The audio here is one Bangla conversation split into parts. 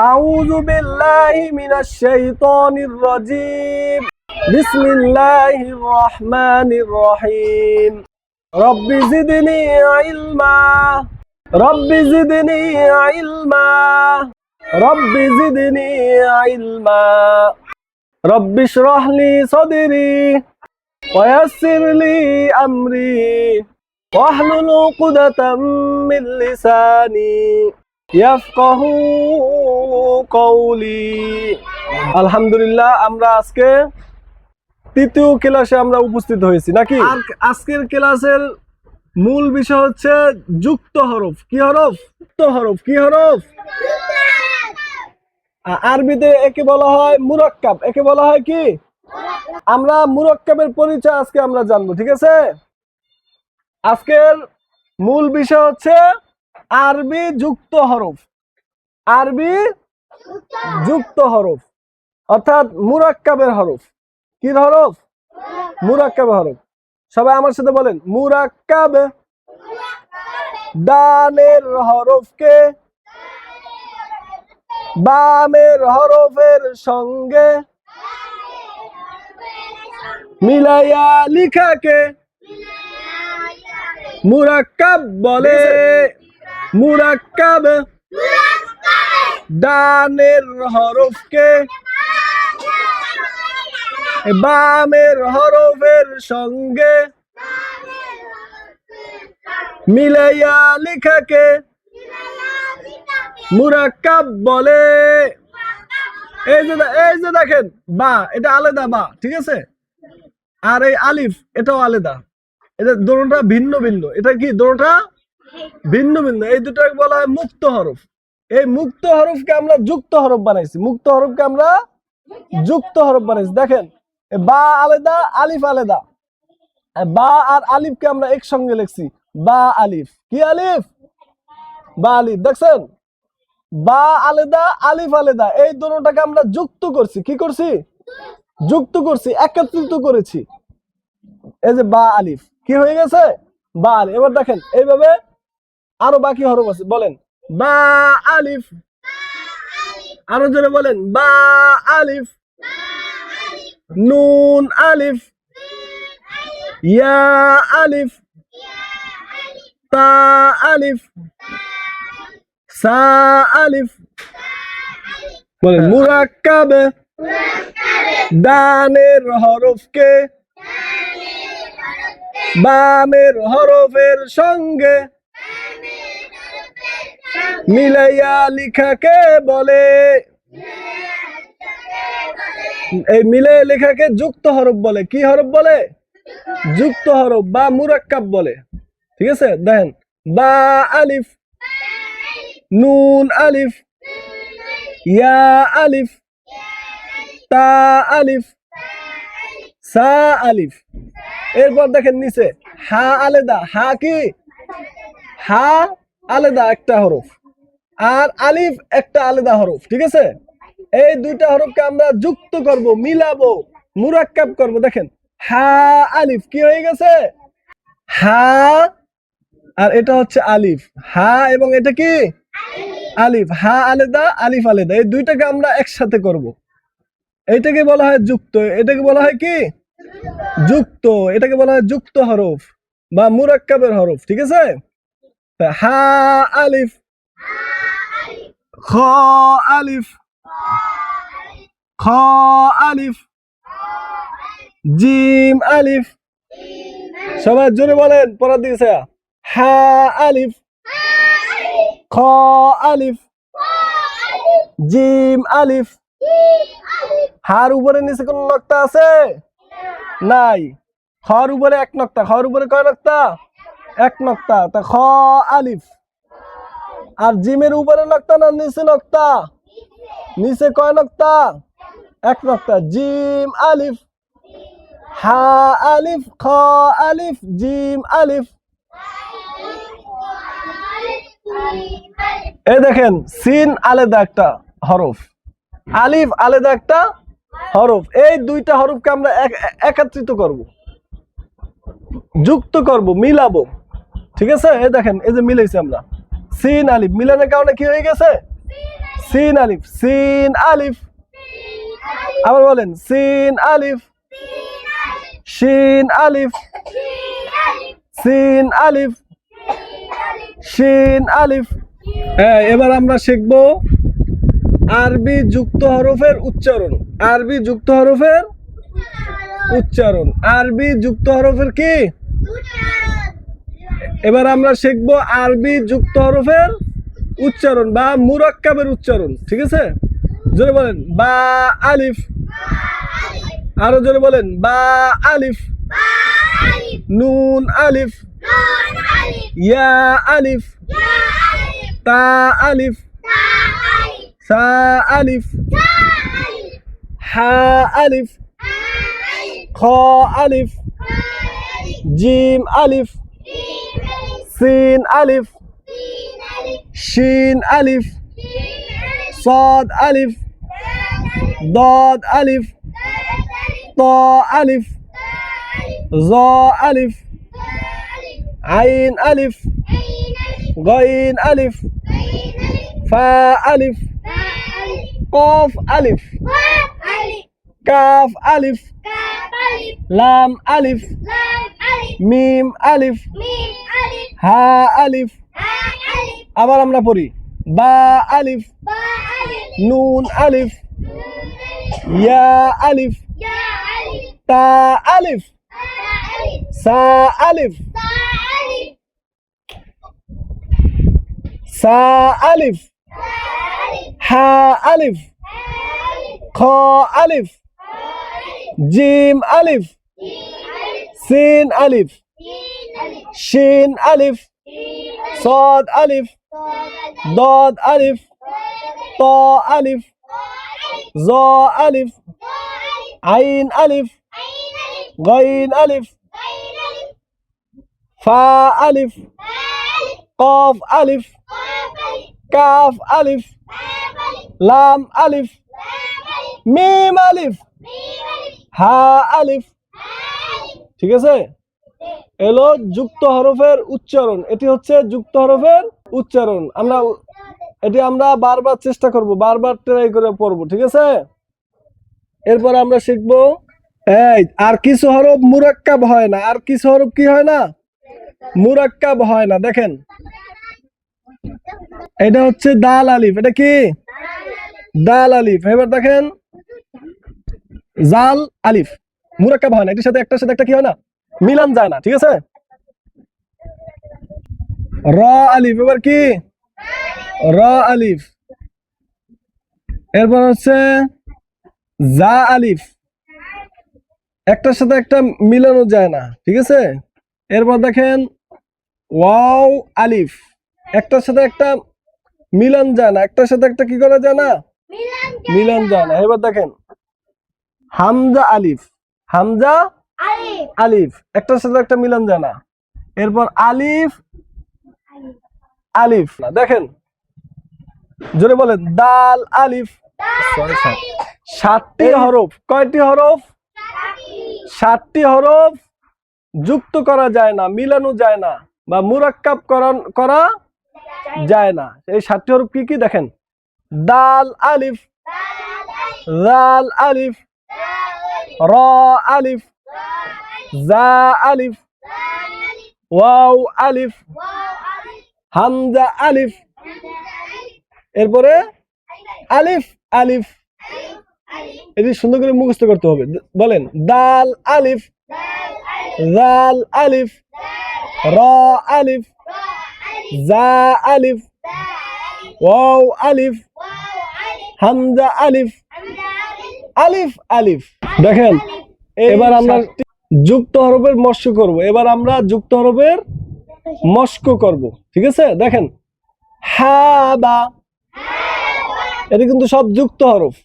আউযু বিল্লাহি মিনাশ শাইতানির রাজীম। বিসমিল্লাহির রহমানির রহিম। রব্বি জিদনি ইলমা। রব্বি জিদনি ইলমা। রব্বি জিদনি ইলমা। রব্বি ইশরাহ লি সাদরি ওয়া ইয়াসসির লি আমরি ওয়াহলুল উকদাতাম মিন লিসানি ইয়াফকাহু কওলি। আলহামদুলিল্লাহ, আমরা আজকে তৃতীয় ক্লাসে আমরা উপস্থিত হয়েছি নাকি। আজকের ক্লাসের মূল বিষয় হচ্ছে যুক্ত হরফ। কি হরফ? যুক্ত হরফ। কি হরফ? আরবিতে একে বলা হয় মুরাক্কাব। একে বলা হয় কি? আমরা মুরাক্কাবের পরিচয় আজকে আমরা জানবো, ঠিক আছে। আজকের মূল বিষয় হচ্ছে আরবি যুক্ত হরফ। আরবি যুক্ত হরফ অর্থাৎ মুরাক্কাবের হরফ। কি হরফ? মুরাক্কাবের হরফ। সবাই আমার সাথে বলেন, মুরাক্কাব। ডানের হরফকে বামের হরফের সঙ্গে মিলাইয়া লিখাকে মুরাক্কাব বলে। মুরাক্কাব। ডানের হরফকে বামের হরফের সঙ্গে মিলাইয়া লিখাকে মুরাক্কাব বলে। এই যে দেখেন, বা এটা আলাদা বা, ঠিক আছে। আর এই আলিফ এটাও আলাদা। এটা দুটোটা ভিন্ন ভিন্ন। এটা কি? দুটোটা ভিন্ন ভিন্ন। এই দুটোকে বলা হয় মুক্ত হরফ। এই মুক্ত হরফকে আমরা যুক্ত হরফ বানাইছি। মুক্ত হরফকে আমরা যুক্ত হরফ বানাইছি। দেখেন, বা আলাদা, আলিফ আলাদা। বা আর আলিফকে আমরা একসঙ্গে লিখছি, বা আলিফ। কি আলিফ? বা আলিফ। দেখছেন, বা আলাদা, আলিফ আলাদা। এই দুটোটাকে আমরা যুক্ত করছি। কি করছি? যুক্ত করছি, একত্রিত করেছি। এই যে বা আলিফ কি হয়ে গেছে? বা আলিফ। এবার দেখেন, এইভাবে আরো বাকি হরফ আছে। বলেন, বা আলিফ। আরো জোরে বলেন, বা আলিফ। নুন আলিফ। ইয়া আলিফ। তা আলিফ। সা আলিফ। বলেন, মুরাক্কাব। ডানের হরফকে বামের হরফের সঙ্গে মিলাইয়া লিখাকে বলে। এই মিলাইয়া লেখাকে যুক্ত হরফ বলে। কি হরফ বলে? যুক্ত হরফ বা মুরাক্কাব বলে, ঠিক আছে। দেখেন, বা আলিফ। নুন আলিফ। ইয়া আলিফ। তা আলিফ। সা আলিফ। এরপর দেখেন নিচে হা আলাদা। হা কি? হা আলাদা একটা হরফ, আর আলিফ একটা আলাদা হরফ, ঠিক আছে। এই দুইটা হরফকে আমরা যুক্ত করব, মিলাবো, মুরাক্কাব করব। দেখেন, হা আলিফ কি হয়ে গেছে? হা। আর এটা হচ্ছে আলিফ। হা এবং এটা কি? আলিফ। হা আলাদা, আলিফ আলাদা। এই দুইটাকে আমরা একসাথে করব। এইটাকে বলা হয় যুক্ত। এটাকে বলা হয় কি? যুক্ত। এটাকে বলা হয় যুক্ত হরফ বা মুরাক্কাবের হরফ, ঠিক আছে। হা আলিফ। খ আলিফ। খ আলিফ। জিম আলিফ। সবাই জোরে বলেন, পড়া দিয়েছে। হা আলিফ। খ আলিফ। জিম আলিফ। হার উপরে নিচে কোন নক্তা আছে? নাই। খর উপরে এক নক্তা। খর উপরে কয় নক্তা? এক নক্তা। তা খ আলিফ। আর জিমের উপরে নক্তা না নিচে নক্তা? নিচে কয় নক্তা? এক নক্তা। জিম আলিফ। হা আলিফ। খ আলিফ। জিম আলিফ। এই দেখেন, সিন আলাদা একটা হরফ, আলিফ আলাদা একটা হরফ। এই দুইটা হরফকে আমরা একত্রিত করব, যুক্ত করব, মিলাবো, ঠিক আছে। এই দেখেন, এই যে মিলাইছি আমরা সিন আলিফ। মিলানোর কারণে কি হয়ে গেছে? সিন আলিফ, সিন আলিফ। আবার বলেন সিন আলিফ, শিন আলিফ, সিন আলিফ, শিন আলিফ। হ্যাঁ, এবার আমরা শিখব আরবি যুক্ত হরফের উচ্চারণ। আরবি যুক্ত হরফের উচ্চারণ। আরবি যুক্ত হরফের কি? এবার আমরা শিখব আরবি যুক্ত হরফের উচ্চারণ বা মুরাক্কাবের উচ্চারণ। ঠিক আছে, জোরে বলেন বা আলিফ। আরো জোরে বলেন বা আলিফ, নুন আলিফ, ইয়া আলিফ, তা আলিফ, সা আলিফ, হা আলিফ, খ আলিফ, জিম আলিফ, সিন আলিফ, শিন আলিফ, صاد ألف، ضاد ألف، طاء ألف، ظاء ألف، عين ألف، غين ألف، فاء ألف، قاف ألف، كاف ألف، لام ألف، ميم ألف، ها ألف। আবার আমরা পড়ি বা আলিফ, নুন আলিফ, ইয়া আলিফ, তা আলিফ, সা আলিফ, সা আলিফ, হা আলিফ, খ আলিফ, জিম আলিফ, সিন আলিফ, শিন আলিফ, صاد ألف، ضاد ألف، طاء ألف، ظاء ألف، عين ألف، غين ألف، فاء ألف، قاف ألف، كاف ألف، لام ألف، ميم ألف، হা আলিফ। ঠিক আছে, এলো যুক্ত হরফের উচ্চারণ। এটি হচ্ছে যুক্ত হরফের উচ্চারণ। আমরা বারবার চেষ্টা করব, বারবার ট্রাই করে পড়বো। ঠিক আছে, এরপর আমরা শিখবো আর কিছু হরফ মুরাক্কাব হয় না। আর কিছু হরফ কি হয় না? মুরাক্কাব হয় না। দেখেন, এটা হচ্ছে দাল আলিফ। এটা কি? দাল আলিফ। এবার দেখেন জাল আলিফ, মুরাক্কাব হয় না। এটির সাথে একটার সাথে একটা কি হয় না? মিলান যায় না। ঠিক আছে, র আলিফ। এবার কি? র আলিফ। এরপর হচ্ছে জা আলিফ, একটার সাথে একটা মিলানো যায় না। ঠিক আছে, এরপর দেখেন ওয়াও আলিফ, একটার সাথে একটা মিলান যায় না। একটার সাথে একটা কি করা যায় না? মিলান যায় না। এবার দেখেন হামজা আলিফ, হামজা আলিফ, একটার সাথে একটা মিলান যায় না। এরপর আলিফ আলিফ। দেখেন, জোরে বলেন দাল আলিফ। 7টি হরফ। কয়টি হরফ? 7টি হরফ যুক্ত করা যায় না, মিলানো যায় না বা মুরাক্কাব করা যায় না। এই 7টি হরফ কি কি? দেখেন দাল আলিফ, জাল আলিফ, র আলিফ, জা আলিফ, ওয়াও আলিফ, হামজা আলিফ, এরপরে আলিফ আলিফ। এটি সুন্দর করে মুখস্থ করতে হবে। বলেন দাল আলিফ, জাল আলিফ, র আলিফ, জা আলিফ, ওয়াও আলিফ, হামজা আলিফ, আলিফ আলিফ। দেখেন, এবার আমরা যুক্ত হরফের মস্ক করব। এবার আমরা যুক্ত হরফের মস্ক করব। ঠিক আছে, দেখেন হা বা, এটা কিন্তু সব যুক্ত হরফ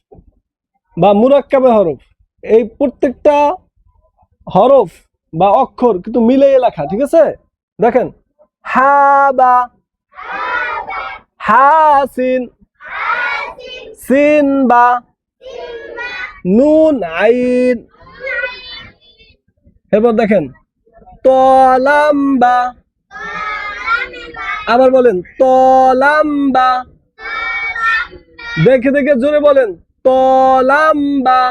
বা মুরাক্কাবে হরফ। এই প্রত্যেকটা হরফ বা অক্ষর কিন্তু মিলিয়ে লেখা। ঠিক আছে, দেখেন হা বা, হাসিন, সিন বা, নুন আইন। এরপর দেখেন তলাম্বা। আবার বলেন তলাম্বা। দেখে দেখে জোরে বলেন। ত লাম্বা,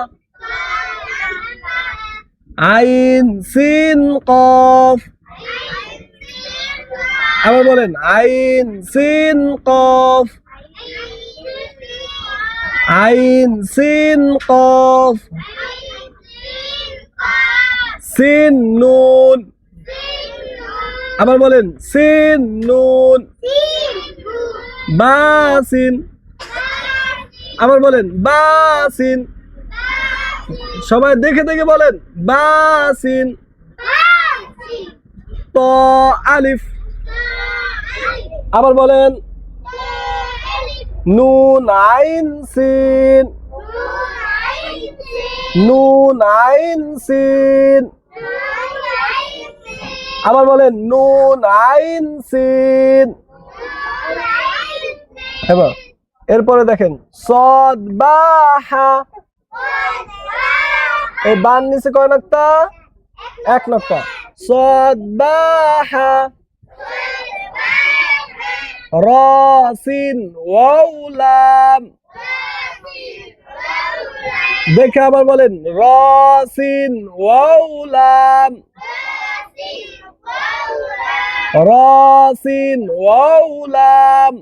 আইন সিন কফ। আবার বলেন আইন সিন কফ, আইন সিন কফ, সিন নুন। আবার বলেন সিন নুন, বাসিন। আবার বলেন বাসিন। সবাই দেখে দেখে বলেন বাসিন। ত আলিফ। আবার বলেন নুন আইন সিন, নুন আইন সিন। আবার বলেন নুন আইন সিন। এবার এরপরে দেখেন সদ বা হা। এই বান নিচে কয় নক্তা? এক নক্তা। সদ বা হা, র সিন ওয়াও লাম। দেখে আবার বলেন র সিন ওয়াও লাম, র সিন ওয়াও লাম।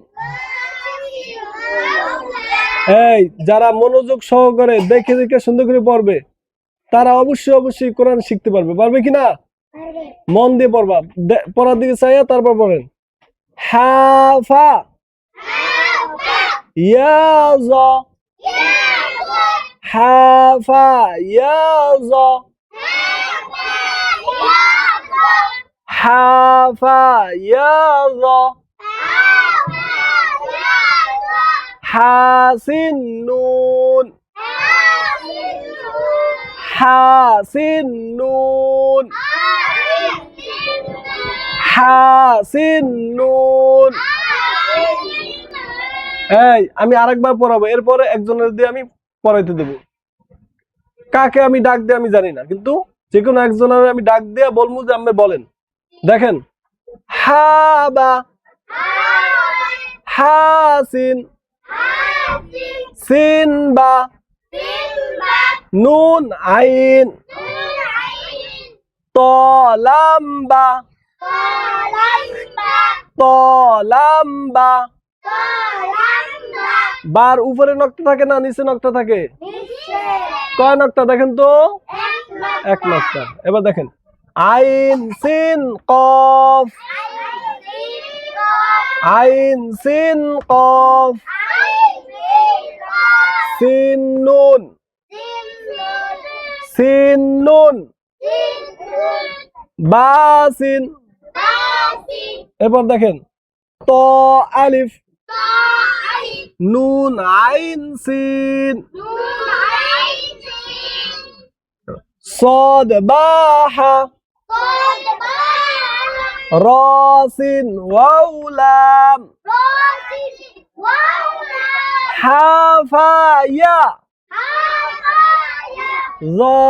এই যারা মনোযোগ সহকারে দেখে দেখে সুন্দর করে পড়বে তারা অবশ্যই অবশ্যই কোরআন শিখতে পারবে। পারবে কিনা? মন দিয়ে পড়বা, পড়ার দিকে চাইয়া তারপর পড়েন। Half a, Iaz, half a Iaz, half a Iaz, Hasin নুন, হাসিন নুন, হাসিন নুন। এই আমি আরেকবার পড়াবো, এরপরে একজনের দিয়ে আমি পড়াইতে দেব। কাকে আমি ডাক দিয়ে আমি জানি না, কিন্তু যে কোনো একজনের আমি ডাক দিয়ে বলবো যে আপনি বলেন। দেখেন হাবা, হাসিন, সিনবা, নুন আইন, তলাম্বা, তলাম্বা। বার উপরে নক্তা থাকে না নিচে নক্তা থাকে? কয় নক্তা দেখেন তো? এক নক্তা। এবার দেখেন আইন সিন কফ, আইন সিন কফ, সিন নুন, সিন নুন, বাসিন। এরপর দেখেন ত আলিফ, নুন আইন সিন, صاد باحة، راسين واو لام، حافايا ظا،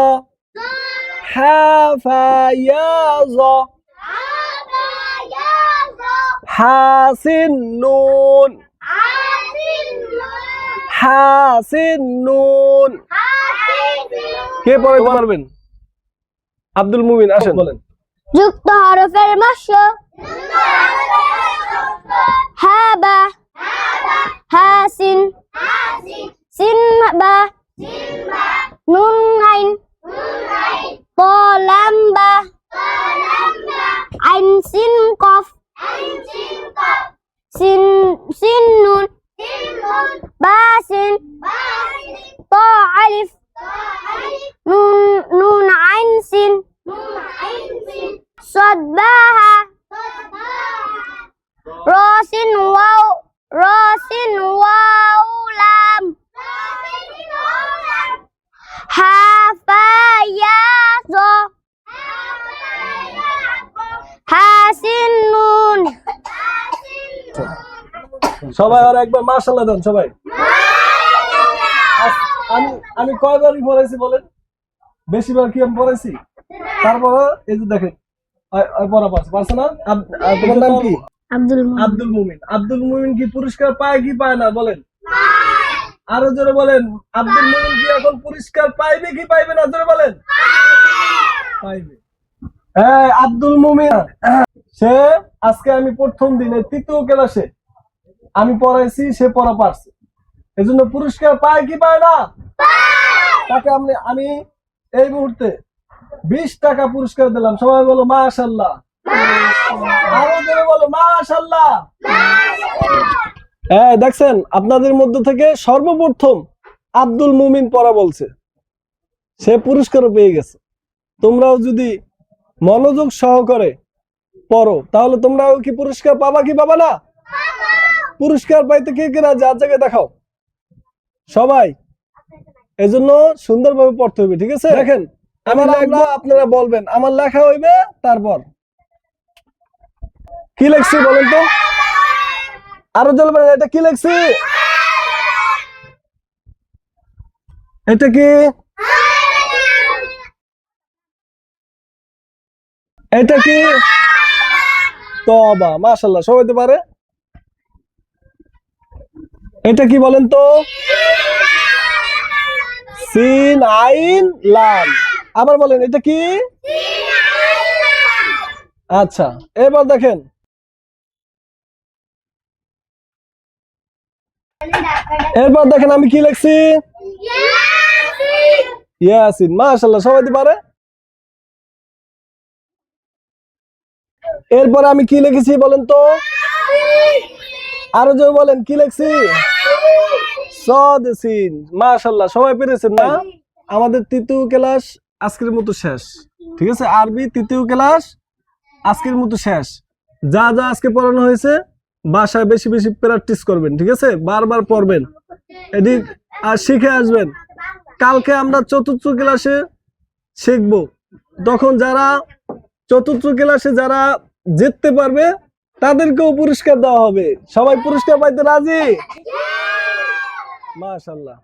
حافايا ظا، حاسين نون، حاسين نون। কে পড়াইতে পারবেন? আব্দুল মুমিন আসেন বলেন। যুক্ত হরফের মস্য হাবা, হাসিন, সিনবা, নুন আইন, তলাম্বা, আইন সিন কফ, সিন নুন, বাসিন, ত আলিফ, নুন আইন সিন, صاد باها، راسين واو، راسين واو لام، حافايا ظا، حاسين نون। সবাই আর একবার মাশাআল্লাহ দেন সবাই। আমি কয়বারই পড়াইছি বলেন? বেশিবার কি আমি পড়াইছি? তারপর এই যে দেখেন পড়া পারছে না? তোমার নাম কি? আব্দুল মুমিন। আব্দুল মুমিন। আব্দুল মুমিন কি পুরস্কার পায় কি পায় না বলেন? আরো জোরে বলেন, আব্দুল মুমিন কি এখন পুরস্কার পাইবে কি পাইবে না? জোরে বলেন। পাইবে। হ্যাঁ, আব্দুল মুমিন সে আজকে আমি প্রথম দিনে 3য় ক্লাসে আমি পড়াইছি, সে পড়া পারছে, এজন্য পুরস্কার পায় কি পায় না? তাকে আমি এই মুহূর্তে 20 টাকা পুরস্কার দিলাম। সবাই বলো মাশাআল্লাহ। আরো জোরে বলো মাশাআল্লাহ। হ্যাঁ, দেখছেন আপনাদের মধ্য থেকে সর্বপ্রথম আব্দুল মুমিন পড়া বলছে, সে পুরস্কারও পেয়ে গেছে। তোমরাও যদি মনোযোগ সহকারে পড়ো তাহলে তোমরাও কি পুরস্কার পাবা কি পাবা না? পুরস্কার পাইতে কে কে রাজি? জায়গায় দেখাও সবাই। এজন্য সুন্দরভাবে পড়তে হবে, ঠিক আছে? দেখেন আমি লিখবো, আপনারা বলবেন, আমার লেখা হইবে, তারপর কি লিখছি বলেন তো? আরো বলবেন এটা কি লিখছি? এটা কি? এটা কি? তবা। মাশাআল্লাহ, সবাই তো পারে। এটা কি বলেন তো? সিন আইন লাম। আবার বলেন এটা কি? আচ্ছা, এবার দেখেন আমি কি লিখছি? ইয়াসিন। মাশাআল্লাহ, সবাই তো পারে। এরপর আমি কি লিখেছি বলেন তো? আরো জোরে বলেন, কি লিখছি? সদসিন। মাশাআল্লাহ, সবাই পেরেছেন না? আমাদের 3য় ক্লাস আজকের মতো শেষ, ঠিক আছে? আরবি 3য় ক্লাস আজকের মতো শেষ। যা যা আজকে পড়ানো হয়েছে বাসায় বেশি বেশি প্র্যাকটিস করবেন, ঠিক আছে? বারবার পড়বেন, এদিক আর শিখে আসবেন। কালকে আমরা 4র্থ ক্লাসে শিখবো। তখন যারা 4র্থ ক্লাসে যারা জিততে পারবে তাদেরকেও পুরস্কার দেওয়া হবে। সবাই পুরস্কার পাইতে রাজি? মাশাআল্লাহ।